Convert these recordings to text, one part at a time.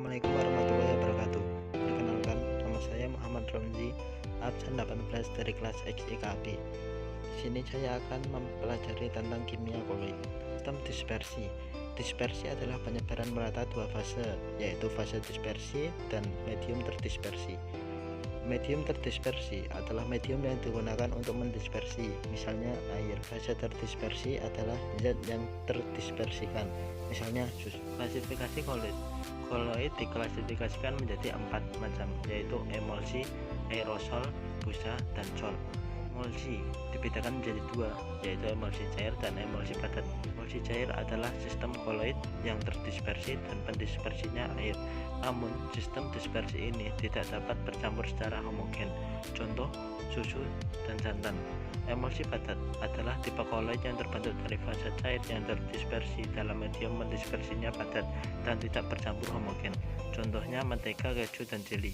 Assalamualaikum warahmatullahi wabarakatuh. Perkenalkan, nama saya Muhammad Romzi, absen 18 dari kelas XIKB. Di sini saya akan mempelajari tentang kimia koloid. Sistem dispersi. Dispersi adalah penyebaran merata dua fase, yaitu fase dispersi dan medium terdispersi. Medium terdispersi adalah medium yang digunakan untuk mendispersi, misalnya air. Fase terdispersi adalah zat yang terdispersikan, misalnya susu. Klasifikasi koloid. Koloid diklasifikasikan menjadi 4 macam, yaitu emulsi, aerosol, busa, dan sol. Emulsi dibedakan menjadi 2, yaitu emulsi cair dan emulsi padat. Emulsi cair adalah sistem koloid yang terdispersi dan pendispersinya air. Namun, sistem dispersi ini tidak dapat bercampur secara homogen. Contoh, susu dan santan. Emulsi padat adalah tipe koloid yang terbentuk dari fase cair yang terdispersi dalam medium mendispersinya padat dan tidak bercampur homogen. Contohnya mentega, keju, dan jeli.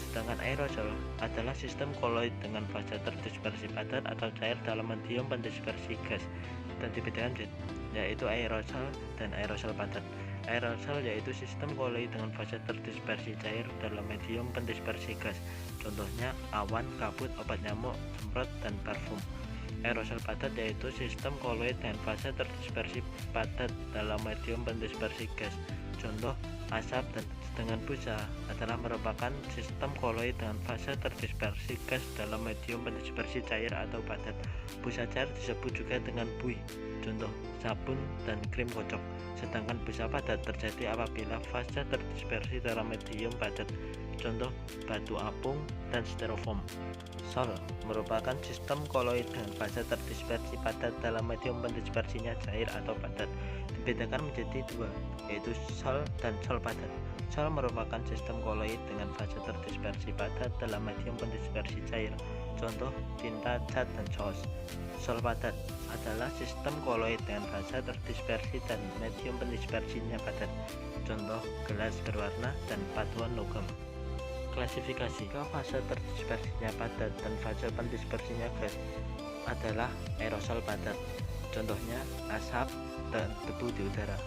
Sedangkan aerosol adalah sistem koloid dengan fase terdispersi padat atau cair dalam medium pendispersi gas dan dibedakan yaitu aerosol dan aerosol padat. Aerosol yaitu sistem koloid dengan fase terdispersi cair dalam medium pendispersi gas. Contohnya awan, kabut, obat nyamuk, semprot, dan parfum. Aerosol padat yaitu sistem koloid dengan fase terdispersi padat dalam medium pendispersi gas. Contoh asap. Dan sedangkan busa adalah merupakan sistem koloid dengan fase terdispersi gas dalam medium pendispersi cair atau padat. Busa cair disebut juga dengan buih. Contoh sabun dan krim kocok. Sedangkan busa padat terjadi apabila fase terdispersi dalam medium padat. Contoh batu apung dan styrofoam. Sol merupakan sistem koloid dengan fase terdispersi padat dalam medium pendispersinya cair atau padat. Dibedakan menjadi 2, yaitu sol dan sol padat. Sol merupakan sistem koloid dengan fase terdispersi padat dalam medium pendispersi cair. Contoh tinta, cat, dan saus. Sol padat adalah sistem koloid dengan fase terdispersi dan medium pendispersinya padat. Contoh gelas berwarna dan paduan logam. Klasifikasi ke fase terdispersinya padat dan fase pendispersinya gas adalah aerosol padat. Contohnya asap dan debu di udara.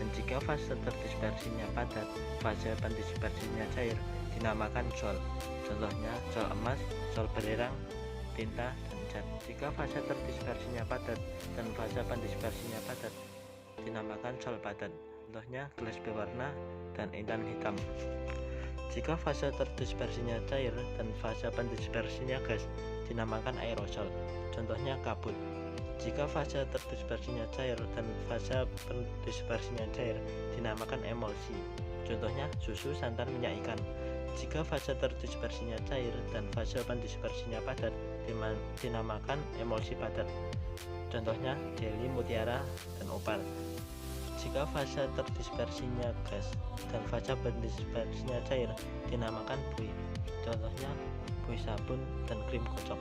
Dan jika fase terdispersinya padat, fase pendispersinya cair, dinamakan sol. Contohnya sol emas, sol belerang, tinta, dan cat. Jika fase terdispersinya padat dan fase pendispersinya padat, dinamakan sol padat. Contohnya gelas berwarna dan intan hitam. Jika fase terdispersinya cair dan fase pendispersinya gas, dinamakan aerosol. Contohnya kabut. Jika fase terdispersinya cair dan fase pendispersinya cair, dinamakan emulsi. Contohnya susu, santan, minyak ikan. Jika fase terdispersinya cair dan fase pendispersinya padat, dinamakan emulsi padat. Contohnya jeli, mutiara, dan opal. Jika fase terdispersinya gas dan fase pendispersinya cair, dinamakan buih. Contohnya buih sabun dan krim kocok.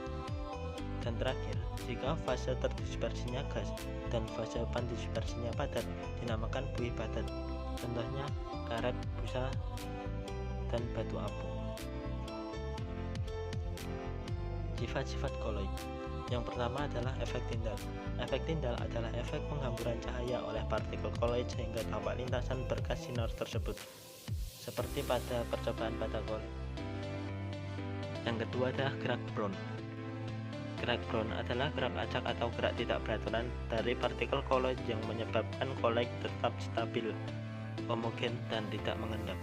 Dan terakhir, jika fase terdispersinya gas dan fase pendispersinya padat, dinamakan buih padat. Contohnya karet, busa, dan batu apung. Sifat-sifat koloid. Yang pertama adalah efek Tyndall. Efek Tyndall adalah efek penghamburan cahaya oleh partikel koloid sehingga tampak lintasan berkas sinar tersebut, seperti pada percobaan pada koloid. Yang kedua adalah gerak Brown. Gerak Brown adalah gerak acak atau gerak tidak beraturan dari partikel koloid yang menyebabkan koloid tetap stabil, homogen, dan tidak mengendap.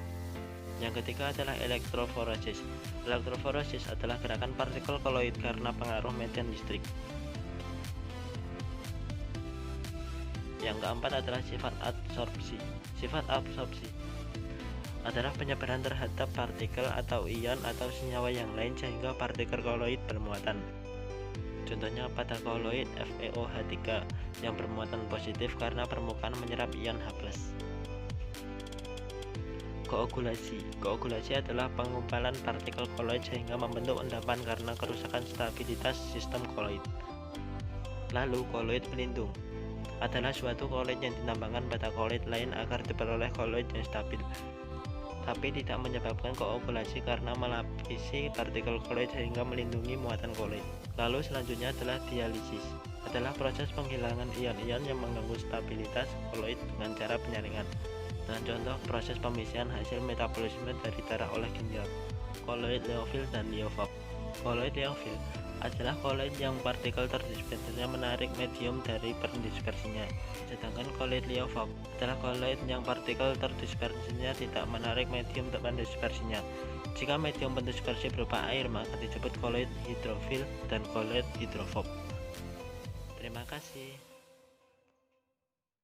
Yang ketiga adalah elektroforesis. Elektroforesis adalah gerakan partikel koloid karena pengaruh medan listrik. Yang keempat adalah sifat absorpsi. Sifat absorpsi adalah penyebaran terhadap partikel atau ion atau senyawa yang lain sehingga partikel koloid bermuatan. Contohnya pada koloid FeOH3 yang bermuatan positif karena permukaan menyerap ion H+. Koagulasi. Koagulasi adalah pengumpulan partikel koloid sehingga membentuk endapan karena kerusakan stabilitas sistem koloid. Lalu koloid pelindung adalah suatu koloid yang ditambahkan pada koloid lain agar diperoleh koloid yang stabil, tapi tidak menyebabkan koagulasi karena melapisi partikel koloid sehingga melindungi muatan koloid. Lalu selanjutnya adalah dialisis, adalah proses penghilangan ion-ion yang mengganggu stabilitas koloid dengan cara penyaringan. Nah, contoh proses pemisihan hasil metabolisme dari darah oleh ginjal: koloid, leofil, dan liofab. Koloid leofil adalah koloid yang partikel terdispersinya menarik medium dari pendispersinya, sedangkan koloid liofab adalah koloid yang partikel terdispersinya tidak menarik medium untuk pendispersinya. Jika medium pendispersi berupa air, maka disebut koloid hidrofil dan koloid hidrofob. Terima kasih.